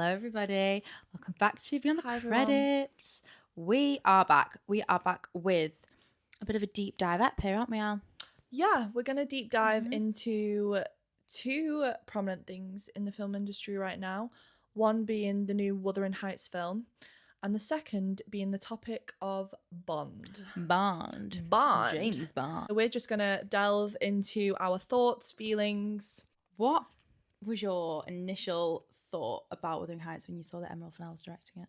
Hello, everybody. Welcome back to Beyond the Hi, everyone. Credits. We are back. We are back with a bit of a deep dive up here, aren't we, Al? Yeah, we're going to deep dive into two prominent things in the film industry right now. One being the new Wuthering Heights film, and the second being the topic of Bond. Bond. James Bond. So we're just going to delve into our thoughts, feelings. What was your initial thought about Wuthering Heights when you saw that Emerald Fennell was directing it?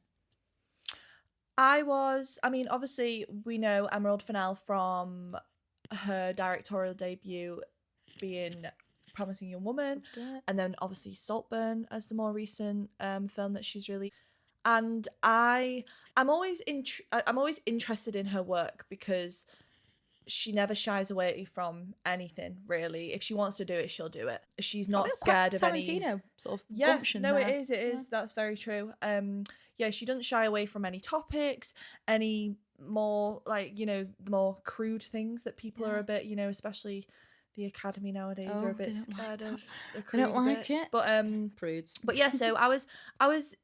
Obviously, we know Emerald Fennell from her directorial debut being Promising Young Woman, and then obviously Saltburn as the more recent film that she's released. And I'm always interested in her work because she never shies away from anything, really. If she wants to do it, she'll do it. She's not scared of any sort of gumption. No, there. it is. That's very true. She doesn't shy away from any topics, any more the more crude things that people are a bit, especially the Academy nowadays are a bit scared of the crude don't like bits. it. But prudes. But yeah, so I was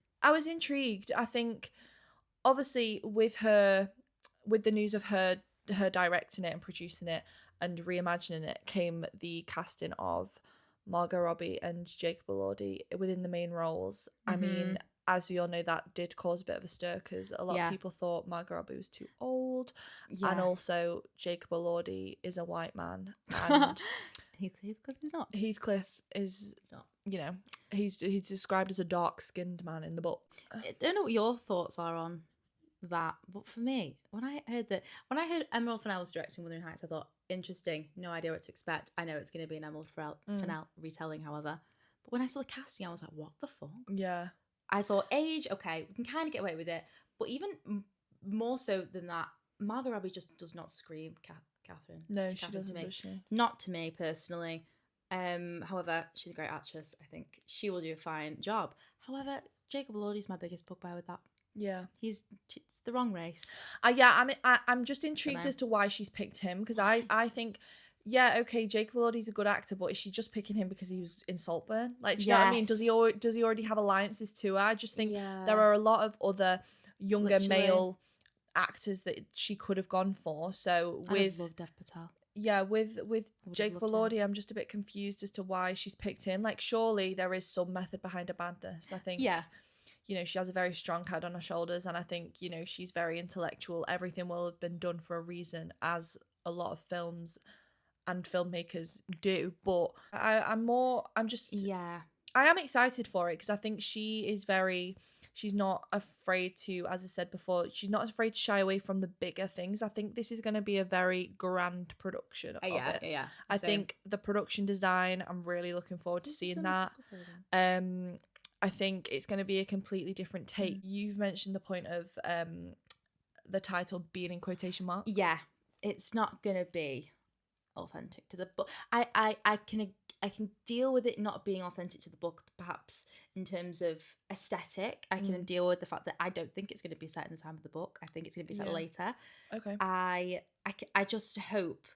intrigued. I think obviously with the news of her directing it and producing it and reimagining it came the casting of Margot Robbie and Jacob Elordi within the main roles. I mean, as we all know, that did cause a bit of a stir because a lot of people thought Margot Robbie was too old, and also Jacob Elordi is a white man, and Heathcliff is not. Heathcliff is not. He's described as a dark-skinned man in the book. I don't know what your thoughts are on that, but for me, when I heard Emerald Fennell was directing Wuthering Heights, I thought, interesting, no idea what to expect. I know it's going to be an Emerald Fennell retelling, however, but when I saw the casting, I was like, what the fuck? Yeah. I thought, age, okay, we can kind of get away with it, but even more so than that, Margot Robbie just does not scream Catherine. No, she doesn't, does she? Not to me, personally. However, she's a great actress. I think she will do a fine job. However, Jacob Elordi's my biggest bugbear with that. Yeah, it's the wrong race. I'm just intrigued as to why she's picked him, because I think, yeah, okay, Jacob Elordi's a good actor, but is she just picking him because he was in Saltburn? Like, do you know what I mean? Does he already have alliances to her? I just think there are a lot of other younger male actors that she could have gone for. So with I love Dev Patel. Yeah, with Jacob Elordi, I'm just a bit confused as to why she's picked him. Like, surely there is some method behind her madness. I think, she has a very strong head on her shoulders, and I think, she's very intellectual. Everything will have been done for a reason, as a lot of films and filmmakers do. But I am excited for it because I think she's not afraid to, as I said before, she's not afraid to shy away from the bigger things. I think this is going to be a very grand production of it. Yeah. I think the production design, I'm really looking forward to seeing that. I think it's going to be a completely different take. You've mentioned the point of the title being in quotation marks. Yeah, it's not going to be authentic to the book. I can deal with it not being authentic to the book, perhaps in terms of aesthetic. I can deal with the fact that I don't think it's going to be set in the time of the book. I think it's going to be set later. Okay. I just hope,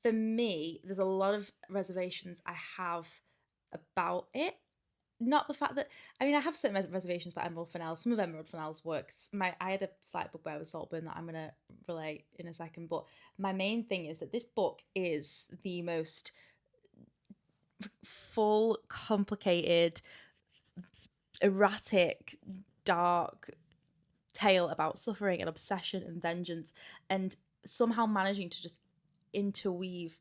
for me, there's a lot of reservations I have about it. Not the fact that, I have certain reservations about Emerald Fennell. Some of Emerald Fennell's works, I had a slight bugbear with Saltburn that I'm going to relate in a second, but my main thing is that this book is the most full, complicated, erratic, dark tale about suffering and obsession and vengeance, and somehow managing to just interweave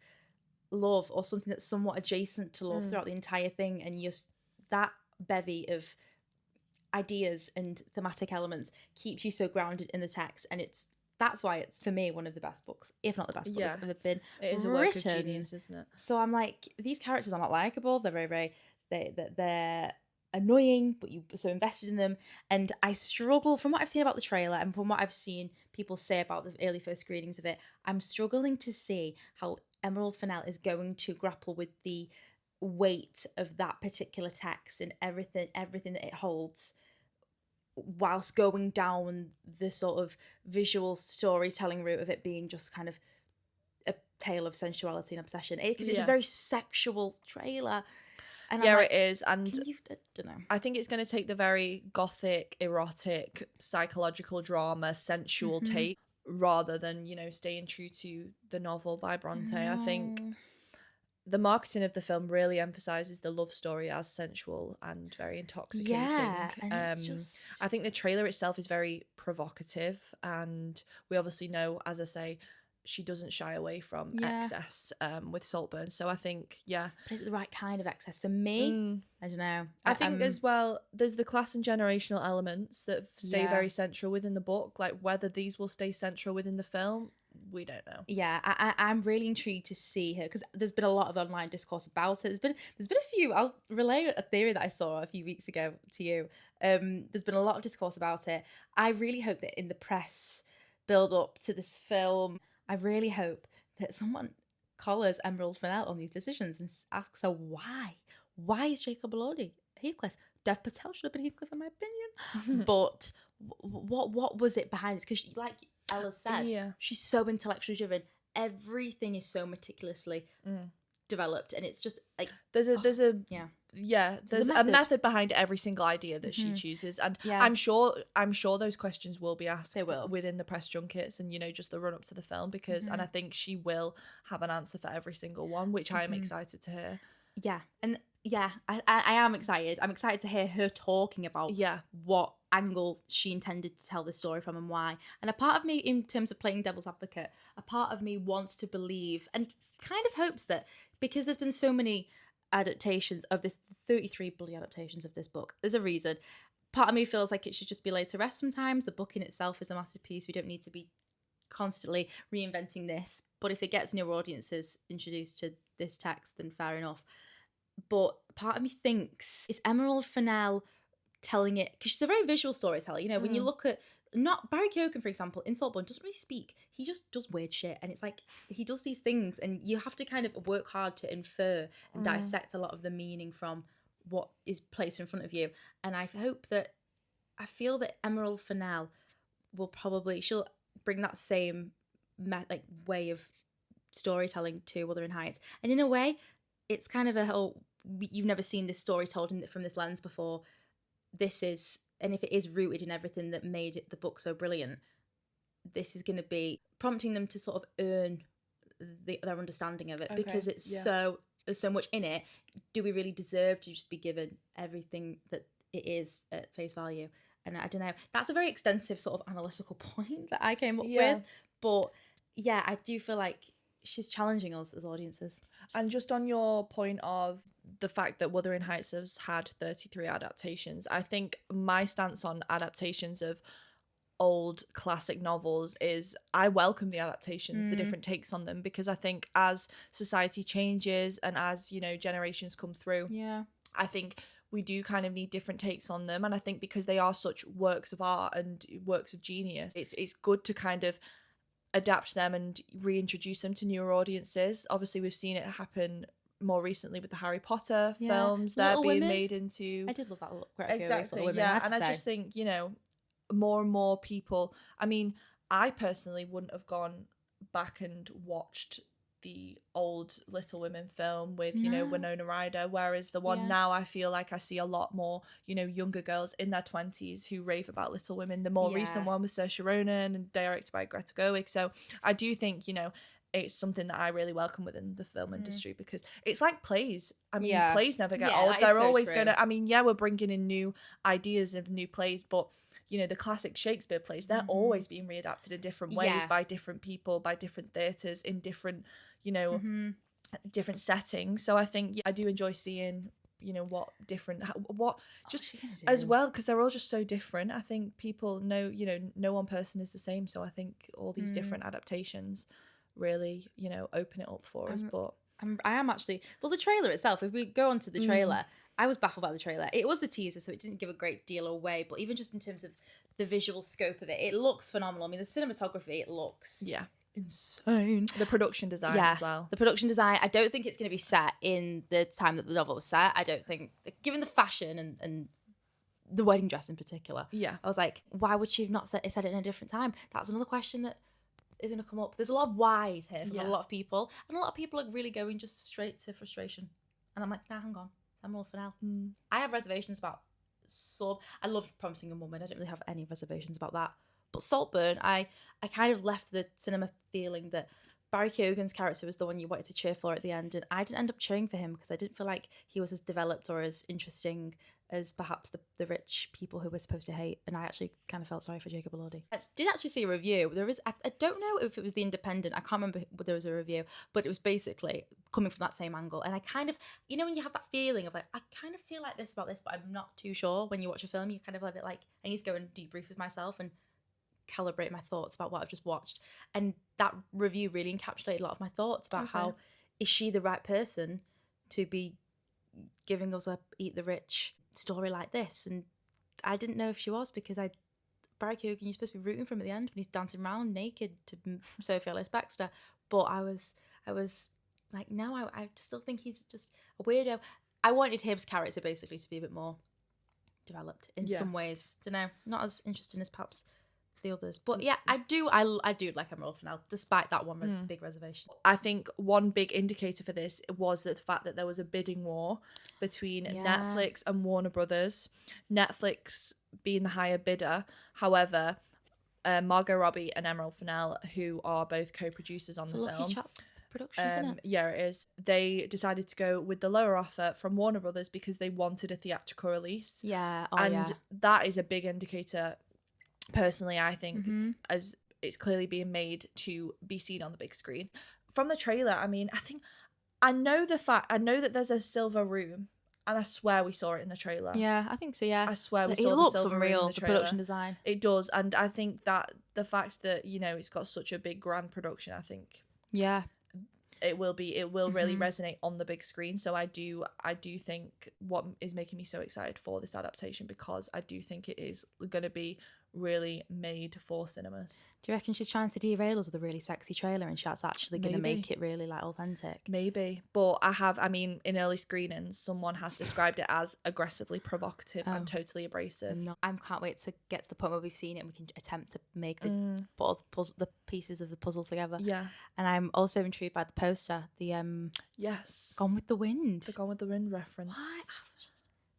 love or something that's somewhat adjacent to love throughout the entire thing, and that bevy of ideas and thematic elements keeps you so grounded in the text, and that's why it's, for me, one of the best books, if not the best book that's ever been It is written. a work of genius, isn't it? So I'm like, these characters are not likable. They're very, very, they're annoying, but you're so invested in them. And I struggle, from what I've seen about the trailer and from what I've seen people say about the early first screenings of it, I'm struggling to see how Emerald Fennell is going to grapple with the weight of that particular text and everything that it holds, whilst going down the sort of visual storytelling route of it being just kind of a tale of sensuality and obsession, because it's a very sexual trailer. And I'm Yeah, like, it is. And I don't know. I think it's going to take the very gothic, erotic, psychological drama, sensual take rather than, staying true to the novel by Bronte. I think No. the marketing of the film really emphasizes the love story as sensual and very intoxicating. Yeah, and it's just I think the trailer itself is very provocative, and we obviously know, as I say, she doesn't shy away from excess with Saltburn. So I think, yeah. But is it the right kind of excess for me? I don't know. I think as well, there's the class and generational elements that stay very central within the book. Like whether these will stay central within the film, we don't know. Yeah, I'm really intrigued to see her because there's been a lot of online discourse about it. There's been a few. I'll relay a theory that I saw a few weeks ago to you. There's been a lot of discourse about it. I really hope that in the press build up to this film, I really hope that someone collars Emerald Fennell on these decisions and asks her why. Why is Jacob Elordi Heathcliff? Dev Patel should have been Heathcliff in my opinion. But what was it behind this? Because like Ella said, she's so intellectually driven. Everything is so meticulously developed, and it's just like there's a method behind every single idea that she chooses, and I'm sure those questions will be asked within the press junkets and just the run up to the film, because and I think she will have an answer for every single one, which I am excited to hear. I am excited. I'm excited to hear her talking about what angle she intended to tell this story from and why. And a part of me, in terms of playing devil's advocate, a part of me wants to believe and kind of hopes that because there's been so many adaptations of this, 33 bloody adaptations of this book, there's a reason. Part of me feels like it should just be laid to rest sometimes. The book in itself is a masterpiece. We don't need to be constantly reinventing this. But if it gets new audiences introduced to this text, then fair enough. But part of me thinks it's Emerald Fennell telling it, because she's a very visual storyteller. When you look at, not Barry Keoghan, for example, in Saltburn doesn't really speak. He just does weird shit, and it's like he does these things, and you have to kind of work hard to infer and dissect a lot of the meaning from what is placed in front of you. And I feel that Emerald Fennell she'll bring that same way of storytelling to Wuthering Heights, and in a way, it's kind of a whole, you've never seen this story told from this lens before. This is, and if it is rooted in everything that made the book so brilliant, this is going to be prompting them to sort of earn their understanding of it, because it's there's so much in it. Do we really deserve to just be given everything that it is at face value? And I don't know. That's a very extensive sort of analytical point that I came up with. But yeah, I do feel like she's challenging us as audiences. And just on your point of the fact that Wuthering Heights has had 33 adaptations, I think my stance on adaptations of old classic novels is I welcome the adaptations, the different takes on them, because I think as society changes and as, generations come through, I think we do kind of need different takes on them. And I think because they are such works of art and works of genius, it's good to kind of adapt them and reintroduce them to newer audiences. Obviously, we've seen it happen more recently with the Harry Potter films. They're being made into... I did love that. Exactly, and I just think, more and more people... I mean, I personally wouldn't have gone back and watched the old Little Women film with, Winona Ryder, whereas the one now, I feel like I see a lot more, younger girls in their 20s who rave about Little Women. The more recent one with Saoirse Ronan and directed by Greta Gerwig. So I do think, it's something that I really welcome within the film industry, because it's like plays. I mean, plays never get old. They're always going to, we're bringing in new ideas of new plays, but the classic Shakespeare plays, they're always being readapted in different ways by different people, by different theatres, in different, different settings. So I think I do enjoy seeing, what different, as well, because they're all just so different. I think people know, no one person is the same. So I think all these different adaptations really, open it up for us. But I am actually, well, the trailer itself, if we go on to the trailer, I was baffled by the trailer. It was a teaser, so it didn't give a great deal away, but even just in terms of the visual scope of it, it looks phenomenal. I mean, the cinematography, it looks insane. The production design as well. The production design, I don't think it's going to be set in the time that the novel was set. I don't think, given the fashion and the wedding dress in particular, I was like, why would she have not said it in a different time? That's another question that is going to come up. There's a lot of whys here from a lot of people, and a lot of people are really going just straight to frustration. And I'm like, nah, hang on. Emerald Fennell. I have reservations about I loved Promising Young Woman. I didn't really have any reservations about that. But Saltburn, I kind of left the cinema feeling that Barry Keoghan's character was the one you wanted to cheer for at the end, and I didn't end up cheering for him because I didn't feel like he was as developed or as interesting as perhaps the rich people who we're supposed to hate. And I actually kind of felt sorry for Jacob Elordi. I did actually see a review. I don't know if it was The Independent. I can't remember whether there was a review, but it was basically coming from that same angle. And I kind of, when you have that feeling of like, I kind of feel like this about this, but I'm not too sure. When you watch a film, you kind of have it like, I need to go and debrief with myself and calibrate my thoughts about what I've just watched. And that review really encapsulated a lot of my thoughts about how, is she the right person to be giving us a Eat the Rich story like this? And I didn't know if she was, because Barry Keoghan, you're supposed to be rooting for him at the end when he's dancing around naked to Sophie Ellis-Bextor, but I was like, no, I still think he's just a weirdo. I wanted his character basically to be a bit more developed in some ways. Don't know, not as interesting as perhaps the others, but yeah, I do like Emerald Fennell despite that one big reservation. I think one big indicator for this was the fact that there was a bidding war between Netflix and Warner Brothers, Netflix being the higher bidder. However, Margot Robbie and Emerald Fennell, who are both co-producers on the Lucky film, Chap Productions, isn't it? Yeah, it is. They decided to go with the lower offer from Warner Brothers because they wanted a theatrical release. That is a big indicator. Personally, I think, as it's clearly being made to be seen on the big screen. From the trailer, I mean, I know that there's a silver room, and I swear we saw it in the trailer. Yeah, I think so, yeah. I swear we saw the silver room in the trailer. The production design. It does, and I think that the fact that, it's got such a big grand production, I think it will really resonate on the big screen. So I do think what is making me so excited for this adaptation, because I do think it is going to be really made for cinemas. Do you reckon she's trying to derail us with a really sexy trailer and that's actually going to make it really like authentic? Maybe. But in early screenings, someone has described it as aggressively provocative and totally abrasive. I can't wait to get to the point where we've seen it and we can attempt to make the pieces of the puzzle together. Yeah. And I'm also intrigued by the poster, the Gone with the Wind. The Gone with the Wind reference. What?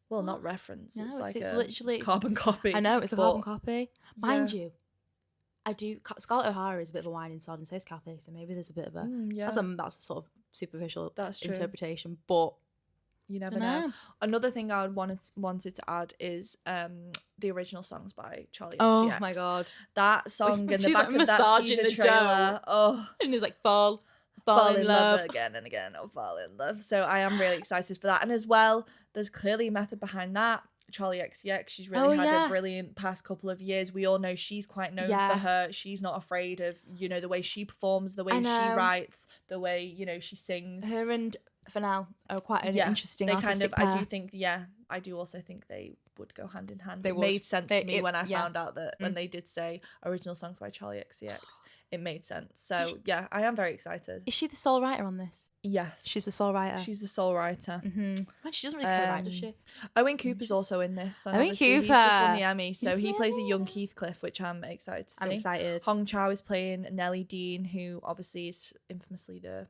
Well, not reference. No, it's like it's literally carbon copy. I know, it's a carbon copy. Mind you, Scarlett O'Hara is a bit of a whining sod, and so is Kathy. So maybe there's a bit of a that's a sort of superficial interpretation. But you never know. Another thing I wanted to add is the original songs by Charlie XCX. Oh my god, that song in the back of that teaser trailer. And it's like fall in love again and again. Fall in love. So I am really excited for that. And as well, there's clearly a method behind that. Charlie XCX, she's really had a brilliant past couple of years. We all know she's quite known for her. She's not afraid of, the way she performs, the way she writes, the way, she sings. Her and Fennell are quite an interesting artistic pair. I do also think they would go hand in hand. It made sense to me when I found out that when they did say original songs by Charlie XCX, it made sense. So I am very excited. Is she the sole writer on this? Yes. She's the sole writer. She's the sole writer. She doesn't really co-write, does she? Owen Cooper's also in this. Owen Cooper. He's just won the Emmy. So he plays a young Heathcliff, which I'm excited to see. I'm excited. Hong Chow is playing Nellie Dean, who obviously is infamously the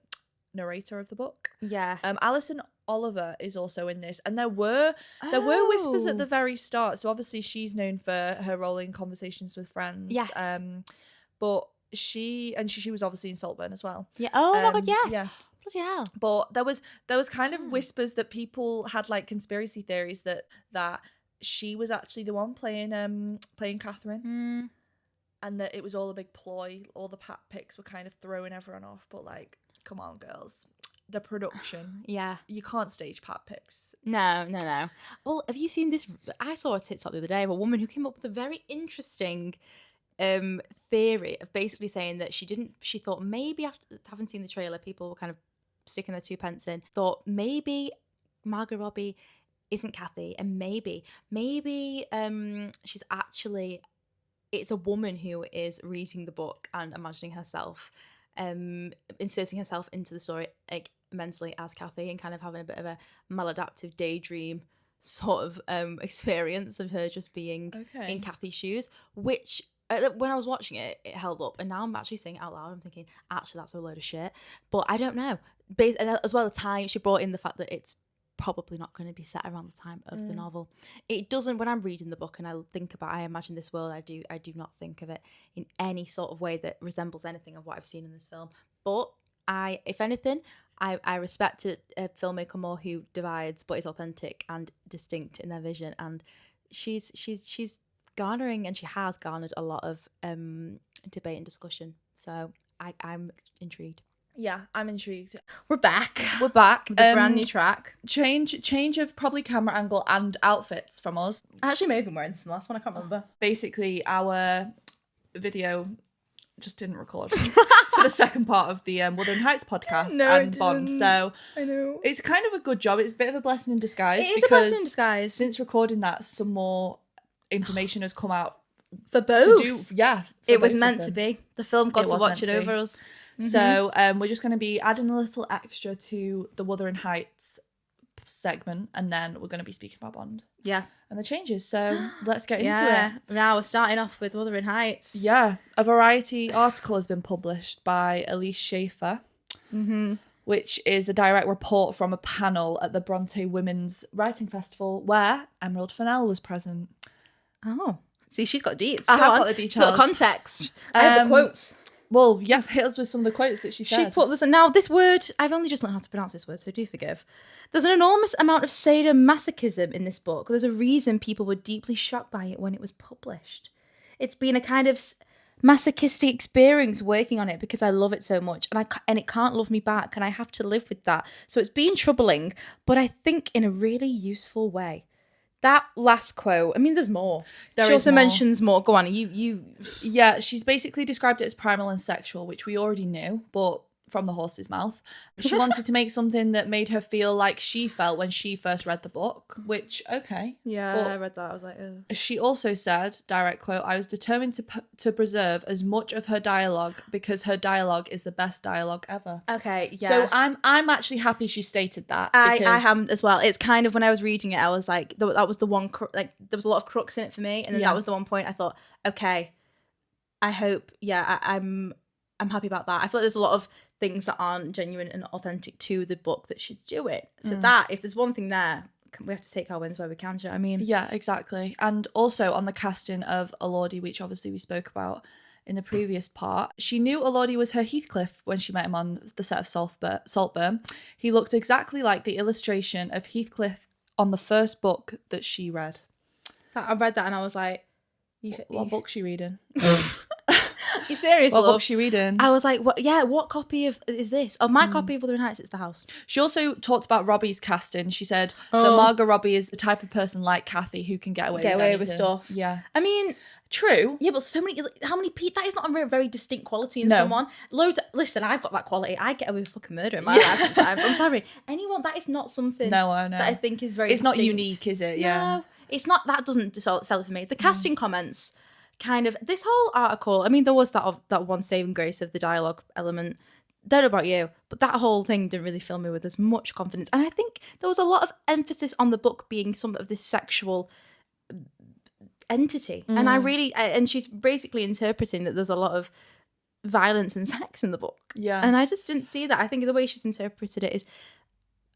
narrator of the book. Yeah. Alison Oliver is also in this, and there were whispers at the very start. So obviously she's known for her role in Conversations with Friends. Yes. But she was obviously in Saltburn as well. Yeah. Oh my god, yes. Yeah. Bloody hell. But there was kind of whispers that people had like conspiracy theories that she was actually the one playing Catherine. And that it was all a big ploy. All the pat pics were kind of throwing everyone off. But like, come on, girls. The production. Yeah. You can't stage pat pics. No. Well, have you seen this? I saw a TikTok the other day of a woman who came up with a very interesting theory of basically saying that she thought maybe after having seen the trailer, people were kind of sticking their 2 pence in, thought maybe Margot Robbie isn't Kathy, and maybe she's actually, it's a woman who is reading the book and imagining herself, inserting herself into the story like mentally as Kathy, and kind of having a bit of a maladaptive daydream sort of experience of her just being in Kathy's shoes, which when I was watching it held up, and now I'm actually saying it out loud. I'm thinking, actually, that's a load of shit. But I don't know. As well, the time she brought in the fact that it's probably not going to be set around the time of the novel. It doesn't, when I'm reading the book and I imagine this world, I do not think of it in any sort of way that resembles anything of what I've seen in this film. But if anything, I respect a filmmaker more who divides but is authentic and distinct in their vision. And she's garnering, and she has garnered, a lot of debate and discussion. So I'm intrigued. Yeah, I'm intrigued. We're back We're back. with a brand new track. Change of probably camera angle and outfits from us. I actually may have been wearing this in the last one. I can't remember. Basically, our video just didn't record for the second part of the Wuthering Heights podcast and Bond. So I know. it's kind of a good job. It's a bit of a blessing in disguise. It is a blessing in disguise. Since recording that, some more information has come out For both. It was meant to be. The film gods were watching over us. So we're just going to be adding a little extra to the Wuthering Heights segment, and then we're going to be speaking about Bond. Yeah. And the changes. So let's get into it. Now we're starting off with Wuthering Heights. Yeah. A Variety article has been published by Elise Schaefer, which is a direct report from a panel at the Bronte Women's Writing Festival where Emerald Fennell was present. Oh. See, she's got deets. I have got the details. She's got context. I have the quotes. Well, yeah, hit us with some of the quotes that she said. She put this, now this word, I've only just learned how to pronounce this word, so do forgive. There's an enormous amount of sadomasochism in this book. There's a reason people were deeply shocked by it when it was published. It's been a kind of masochistic experience working on it because I love it so much, and it can't love me back, and I have to live with that. So it's been troubling, but I think in a really useful way. That last quote, I mean, there's more. She also mentions more. Go on, you. Yeah, she's basically described it as primal and sexual, which we already knew, but from the horse's mouth. She wanted to make something that made her feel like she felt when she first read the book, which, okay. Yeah, but I read that. I was like, oh. She also said, direct quote, I was determined to preserve as much of her dialogue because her dialogue is the best dialogue ever. Okay, yeah. So I'm actually happy she stated that. I am as well. It's kind of, when I was reading it, I was like, that was the one, like, there was a lot of crux in it for me. And then that was the one point I thought, okay, I hope, I'm happy about that. I feel like there's a lot of things that aren't genuine and authentic to the book that she's doing. So that, if there's one thing there, we have to take our wins where we can, do you know what I mean? Yeah, exactly. And also on the casting of Elodie, which obviously we spoke about in the previous part, she knew Elodie was her Heathcliff when she met him on the set of Saltburn. He looked exactly like the illustration of Heathcliff on the first book that she read. I read that and I was like... What book's she reading? You serious, What love? book's she reading? I was like, what? Yeah, what copy of is this? Oh, my copy of Wuthering Heights, it's the house. She also talked about Robbie's casting. She said that Margot Robbie is the type of person like Kathy who can get away with stuff. Yeah. I mean, true. Yeah, but how many people? That is not a very distinct quality in someone. Listen, I've got that quality. I get away with fucking murder in my life sometimes. I'm sorry. Anyone, that is not something that I think is very It's distinct. not unique, is it? Yeah. No, it's not. That doesn't sell it for me. The casting comments... kind of, this whole article, I mean, there was that one saving grace of the dialogue element. Don't know about you, but that whole thing didn't really fill me with as much confidence. And I think there was a lot of emphasis on the book being some of this sexual entity. And and she's basically interpreting that there's a lot of violence and sex in the book. Yeah. And I just didn't see that. I think the way she's interpreted it is,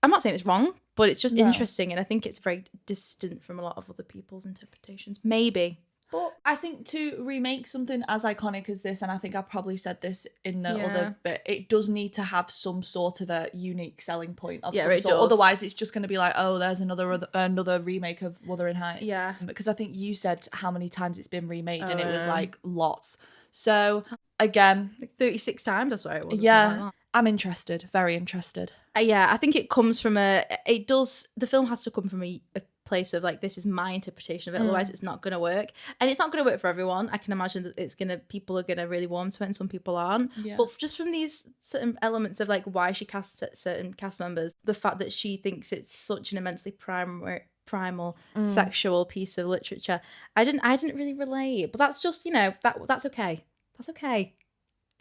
I'm not saying it's wrong, but it's just interesting. And I think it's very distant from a lot of other people's interpretations. Maybe. But I think to remake something as iconic as this, and I think I probably said this in the other bit, it does need to have some sort of a unique selling point of some sort. Does. Otherwise, it's just going to be like, oh, there's another remake of Wuthering Heights. Yeah. Because I think you said how many times it's been remade, and it was like lots. So again, like 36 times, I swear it was. Yeah, like I'm interested, very interested. I think it comes from the film has to come from a place of like, this is my interpretation of it, otherwise it's not going to work, and it's not going to work for everyone. I can imagine that people are going to really warm to it and some people aren't, but just from these certain elements of like why she casts certain cast members, the fact that she thinks it's such an immensely primal sexual piece of literature, I didn't really relate, but that's just, that's okay.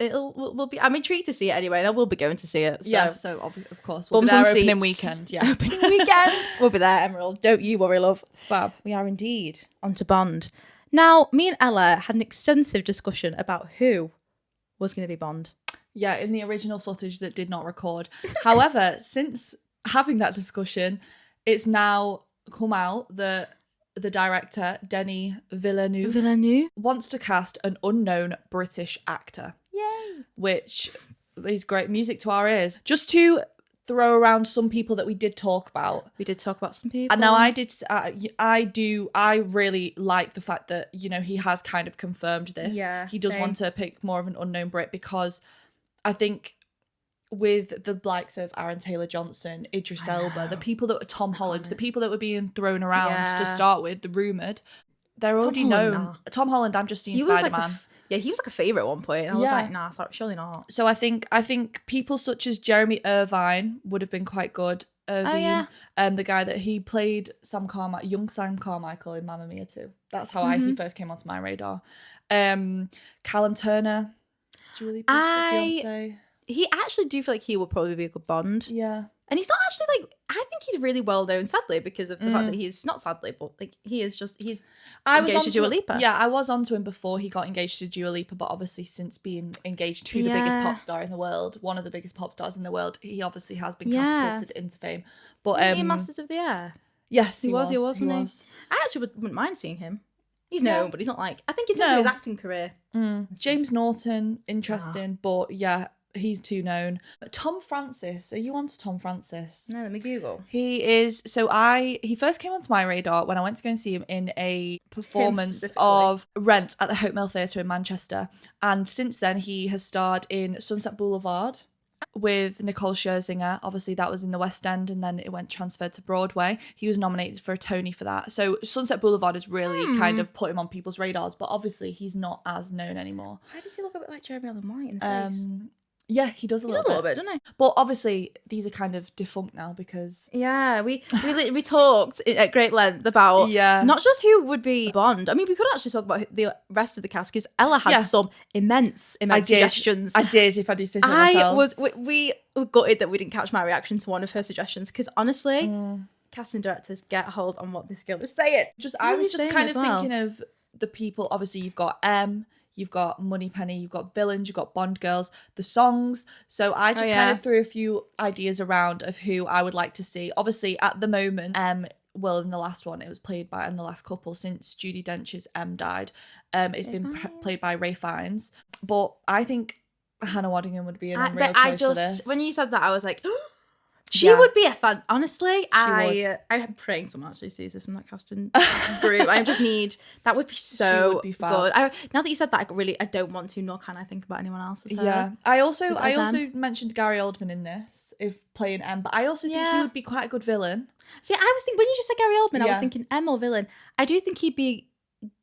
We'll be. I'm intrigued to see it anyway, and I will be going to see it. So. Yeah, so of course we'll be there opening weekend. Yeah, opening weekend. We'll be there, Emerald. Don't you worry, love. Fab. We are indeed on to Bond. Now, me and Ella had an extensive discussion about who was going to be Bond. Yeah, in the original footage that did not record. However, since having that discussion, it's now come out that the director, Denis Villeneuve, wants to cast an unknown British actor. Yay! Which is great music to our ears. Just to throw around some people that we did talk about. We did talk about some people. And now I really like the fact that, you know, he has kind of confirmed this. Yeah, he does want to pick more of an unknown Brit, because I think with the likes of Aaron Taylor-Johnson, Idris Elba, the people that were Tom Holland, the people that were being thrown around to start with, the rumoured, they're already known. Tom Holland, I'm just seeing Spider-Man. He was like a favourite at one point. And I was like, nah, sorry, surely not. So I think people such as Jeremy Irvine would have been quite good. Irvine, the guy that he played young Sam Carmichael in Mamma Mia 2. That's how he first came onto my radar. Callum Turner, Dua Lipa's fiance. He actually do feel like he would probably be a good Bond. Yeah. And he's not actually like, I think he's really well known, sadly, because of the fact that he's not sadly, but like he's engaged to Dua Lipa. Yeah, I was onto him before he got engaged to Dua Lipa, but obviously since being engaged to the biggest pop star in the world, one of the biggest pop stars in the world, he obviously has been catapulted into fame. But he Masters of the Air. Yes, he was. I actually wouldn't mind seeing him. He's known, but he's not like, I think in terms of his acting career. James Norton, interesting, but yeah, he's too known. Tom Francis, are you on to Tom Francis? No, let me Google. He is. So he first came onto my radar when I went to go and see him in a performance of Rent at the Hope Mill Theatre in Manchester, and since then he has starred in Sunset Boulevard with Nicole Scherzinger. Obviously that was in the West End, and then it went transferred to Broadway. He was nominated for a Tony for that. So Sunset Boulevard has really kind of put him on people's radars, but obviously he's not as known anymore. Why does he look a bit like Jeremy Allen White in the face? Yeah, he does a little bit, doesn't he? But obviously, these are kind of defunct now because... Yeah, we talked at great length about not just who would be Bond. I mean, we could actually talk about the rest of the cast, because Ella had some immense suggestions. I did, if I do say so myself. We were gutted that we didn't catch my reaction to one of her suggestions, because honestly, casting directors, get a hold on what this girl is saying. I was just kind of thinking of the people. Obviously, you've got you've got Moneypenny, you've got villains, you've got Bond girls, the songs. So I just kind of threw a few ideas around of who I would like to see. Obviously, at the moment, well, in the last one, it was played by, in the last couple, since Judi Dench's died, it's been played by Ray Fiennes. But I think Hannah Waddingham would be an unreal choice for this. When you said that, I was like... She would be a fan. Honestly, I'm praying someone actually sees this from that casting group. I just need, that would be so good. Now that you said that, I don't want to, nor can I think about anyone else as her. Yeah. I also mentioned Gary Oldman in this, if playing M, but I also think he would be quite a good villain. See, I was thinking, when you just said Gary Oldman, I was thinking M or villain. I do think he'd be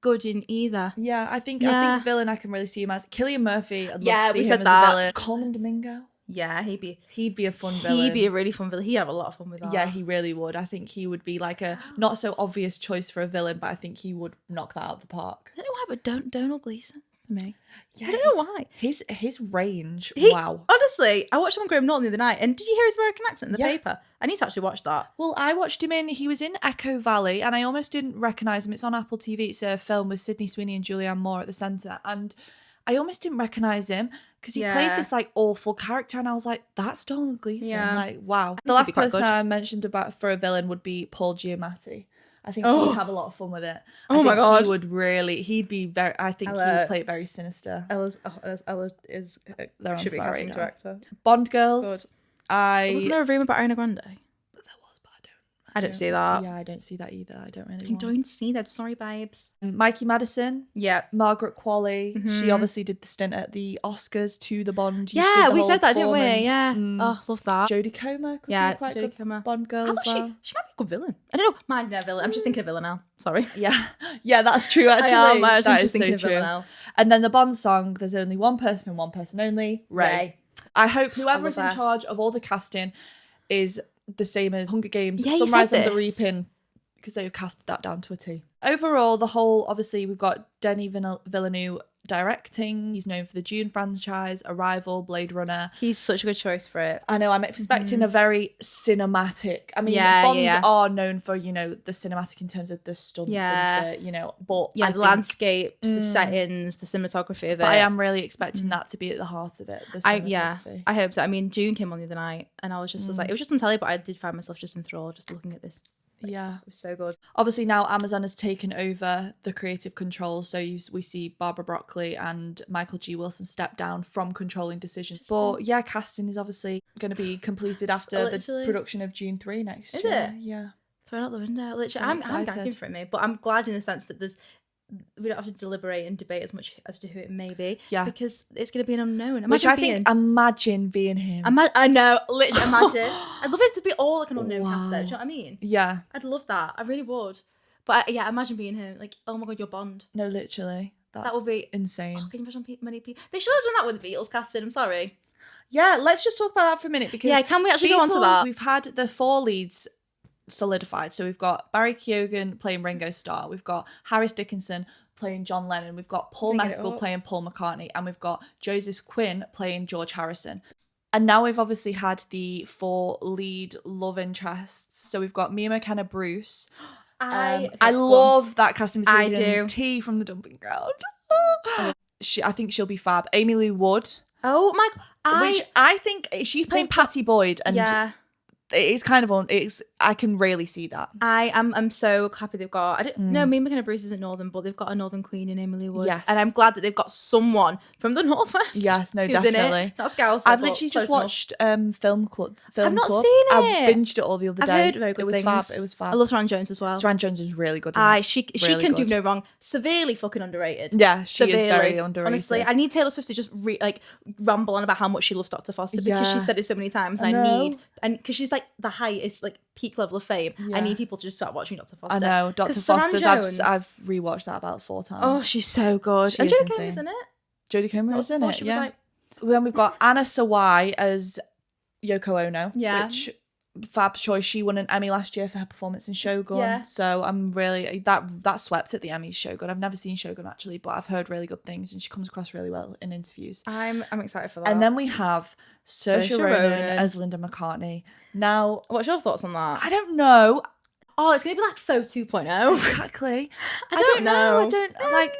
good in either. Yeah, I think villain I can really see him as. Cillian Murphy, I'd love to see him as a villain. Coleman Domingo. Yeah, he'd be a fun villain. He'd be a really fun villain. He'd have a lot of fun with that. Yeah, he really would. I think he would be like a not so obvious choice for a villain, but I think he would knock that out of the park. I don't know why, but Donald Gleeson for me. Yeah, I don't know why. His range. Wow. Honestly, I watched him on Graham Norton the other night, and did you hear his American accent in the paper? I need to actually watch that. Well, I watched him he was in Echo Valley, and I almost didn't recognise him. It's on Apple TV. It's a film with Sydney Sweeney and Julianne Moore at the centre, and I almost didn't recognise him because he played this like awful character, and I was like, that's Donald Gleeson. Yeah. Like, wow. The last person I mentioned about for a villain would be Paul Giamatti. I think he would have a lot of fun with it. Oh my God. He would really, he'd be very, I think he would play it very sinister. Ella is should be a casting director. Bond girls. Wasn't there a rumour about Ariana Grande? I don't see that. Yeah, I don't see that either. I don't really don't see that. Sorry, babes. Mikey Madison. Yeah. Margaret Qualley. Mm-hmm. She obviously did the stint at the Oscars to the Bond. Yeah, we said that, didn't we? Yeah. Oh, love that. Jodie Comer could be quite a good Bond girl as well. She might be a good villain. I don't know. Mind no villain. I'm just thinking of villain now. Sorry. Yeah. Yeah, that's true, actually. That is so true. And then the Bond song, there's only one person and one person only. Ray. I hope whoever is in charge of all the casting is the same as Hunger Games, Sunrise on the Reaping, because they cast that down to a T. Overall, the whole, obviously, we've got Denis Villeneuve directing. He's known for the Dune franchise, Arrival, Blade Runner. He's such a good choice for it. I know, I'm expecting a very cinematic. I mean, Yeah, Bonds yeah. are known for, you know, the cinematic in terms of the stunts and the, you know, but Yeah, I the think, landscapes, the settings, the cinematography of it. but I am really expecting that to be at the heart of it. The cinematography. I hope so. I mean, June came on the other night, and I was just like, it was just on telly, but I did find myself just enthralled, just looking at this. Like, yeah, it was so good. Obviously now Amazon has taken over the creative control, so we see Barbara Broccoli and Michael G. Wilson step down from controlling decisions. But yeah, casting is obviously going to be completed after the production of June 3 next year. Is it? Yeah. Thrown out the window. Literally, So I'm excited. gagging for it, mate. But I'm glad in the sense that we don't have to deliberate and debate as much as to who it may be. Yeah. Because it's going to be an unknown. Imagine being him. I know, literally imagine. I'd love it to be all like an unknown cast though, do you know what I mean? Yeah. I'd love that. I really would. But yeah, imagine being him. Like, oh my God, you're Bond. No, literally. That would be insane. Oh, can you imagine many people? They should have done that with the Beatles casting, I'm sorry. Yeah, let's just talk about that for a minute because can we actually go on to that? We've had the 4 leads solidified. So we've got Barry Keoghan playing Ringo Starr. We've got Harris Dickinson playing John Lennon. We've got Paul Mescal playing Paul McCartney. And we've got Joseph Quinn playing George Harrison. And now we've obviously had the 4 lead love interests. So we've got Mia McKenna Bruce. I love that casting decision. I do. T from the Dumping Ground. I think she'll be fab. Amy Lou Wood. Oh my God. Which I think she's playing Patty Boyd. And it's kind of I can really see that. I'm so happy they've got. I don't know. Me and McKenna Bruce isn't Northern, but they've got a Northern Queen in Emily Wood. Yes, and I'm glad that they've got someone from the Northwest. Yes, no, definitely. Not Scouse. I've literally just watched Film Club. I've not seen it. I binged it all the other day. I've heard very good It was things. fab. It was fab. I love Saran Jones as well. Saran Jones is really good. She can do no wrong. Severely fucking underrated. Yeah, she is very underrated. Honestly, I need Taylor Swift to just ramble on about how much she loves Dr. Foster because she said it so many times. And because she's like the highest peak level of fame. I need people to just start watching Dr. Foster. I know, Dr. Foster's. I've rewatched that about 4 times. Oh, she's so good. And Jodie Comer's in it. Jodie Comer is in it. Yeah. Then we've got Anna Sawai as Yoko Ono. Yeah. Which fab choice. She won an Emmy last year for her performance in Shogun. Yeah. So I'm really that swept at the Emmys. Shogun. I've never seen Shogun actually, but I've heard really good things, and she comes across really well in interviews. I'm excited for that. And then we have Saoirse Ronan as Linda McCartnney. Now, what's your thoughts on that? I don't know. Oh, it's gonna be like Faux 2.0. Exactly. I don't know. I don't like.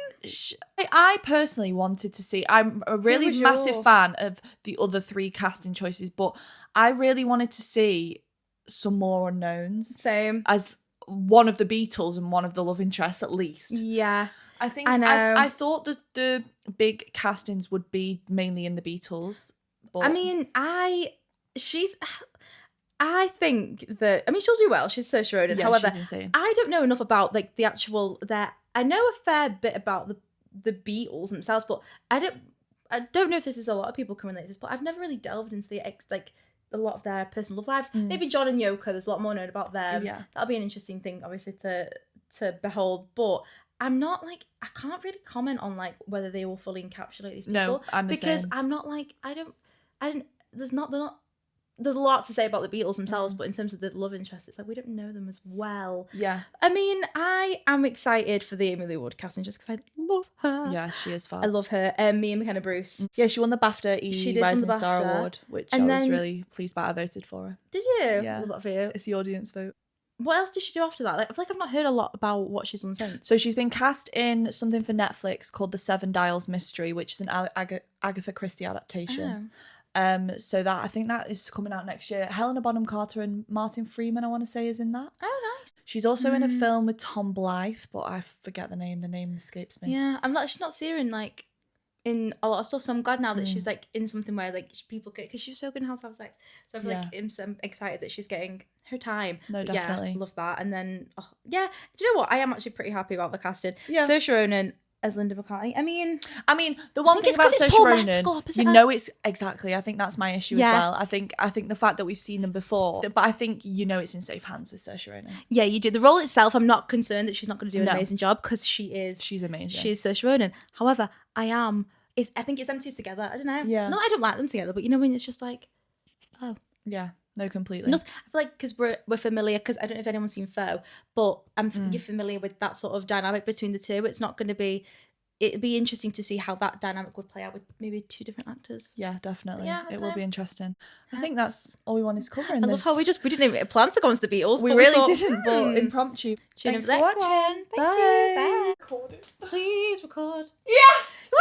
I personally wanted to see. I'm a really massive fan of the other 3 casting choices, but I really wanted to see some more unknowns. Same. As one of the Beatles and one of the love interests, at least. Yeah. I think I thought that the big castings would be mainly in the Beatles. But I mean, I think that she'll do well. She's Saoirse Ronan. Yeah, however, she's insane. I don't know enough about the actual I know a fair bit about the Beatles themselves, but I don't know if this is a lot of people can relate to this, but I've never really delved into a lot of their personal love lives. Maybe John and Yoko, there's a lot more known about them. Yeah. That'll be an interesting thing, obviously, to behold. But I'm not I can't really comment on whether they will fully encapsulate these people. No, I'm the because same. I'm not there's a lot to say about the Beatles themselves, but in terms of the love interest, it's we don't know them as well. Yeah. I mean, I am excited for the Emily Wood casting just because I love her. Yeah, she is fab. I love her. Mia McKenna Bruce. Yeah, she won the BAFTA Rising Star Award, which I was really pleased about. I voted for her. Did you? Yeah. I love that for you. It's the audience vote. What else did she do after that? I feel like I've not heard a lot about what she's done since. So she's been cast in something for Netflix called The Seven Dials Mystery, which is an Agatha Christie adaptation. So that I think that is coming out next year. Helena Bonham Carter and Martin Freeman, I want to say, is in that. Oh, nice. She's also in a film with Tom Blythe, but I forget the name. The name escapes me. Yeah, she's not seeing in a lot of stuff, so I'm glad now that she's in something where people get, because she was so good in House of Sex. So I feel I'm excited that she's getting her time. No, definitely. Yeah, love that. And then do you know what? I am actually pretty happy about the casting. Yeah. Saoirse Ronan as Linda McCartney. I mean, the one thing about Saoirse Ronan, it's exactly. I think that's my issue as well. I think the fact that we've seen them before, but I think it's in safe hands with Saoirse Ronan. Yeah, you do. The role itself, I'm not concerned that she's not going to do an amazing job because she's amazing. She's Saoirse Ronan. However, I think it's them two together. I don't know. Yeah. Not I don't like them together, but when it's just oh. Yeah. No, completely. I feel like because we're familiar, because I don't know if anyone's seen Foe, but you're familiar with that sort of dynamic between the two. It's not going to be it'd be interesting to see how that dynamic would play out with maybe 2 different actors. Yeah, definitely. Yeah, it I will know. be interesting. I think that's all we wanted to cover in I this. love how we didn't even plan to go on to the Beatles. We but really thought, didn't, but impromptu. Tune in Thanks for the for next watching. one. Thank you. Bye. Recorded. Please record. Yes!